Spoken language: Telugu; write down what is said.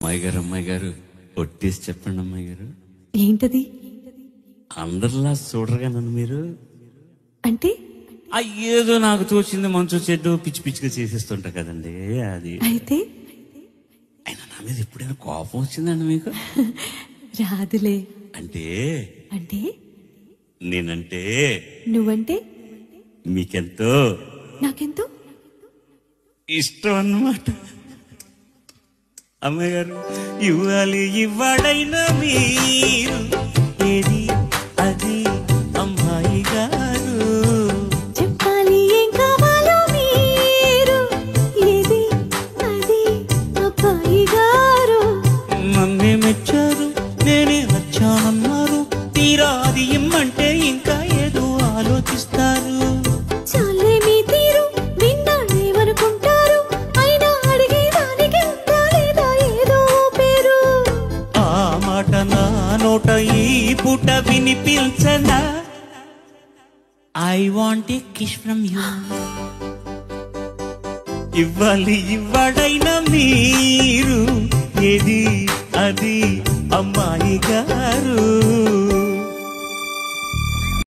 అమ్మాయి గారు కొట్టేసి చెప్పండి అమ్మాయి గారు. ఏంటది? అందరిలా చూడరుగా నన్ను మీరు. అంటే ఏదో నాకు తోచింది మంచు చెడ్డు పిచ్చి పిచ్చిగా చేసేస్తుంటా కదండి. అది అయితే అయినా నా మీద ఎప్పుడైనా కోపం వచ్చిందండి మీకు? రాదులే. అంటే అంటే నేనంటే నువ్వంటే మీకెంతో నాకెంతో ఇష్టం అన్నమాట. అమ్మాయి గారు ఇవ్వాలి ఇవ్వాడైనా మీరు ఏది అది అమ్మాయి గారు చెప్పాలి ఏం కావాలో మీరు ఏది అది అబ్బాయి గారు. నన్నే మెచ్చారు నేనే వచ్చానన్నారు, తీరా అది ఇమ్మంటే ఇంకా ఏదో ఆలోచిస్తారు. చాలే మీ తీరు విన్నానేమనుకుంటారు, అయినా అడిగేదానికి ఉందా లేదా ఏదో పేరు. ఆ మాట నా నోట ఈ పూట వినిపించనా? I want a kiss from you. ఇవ్వాలి ఇవ్వాడైనా మీరు ఏది అది అమ్మాయి గారు.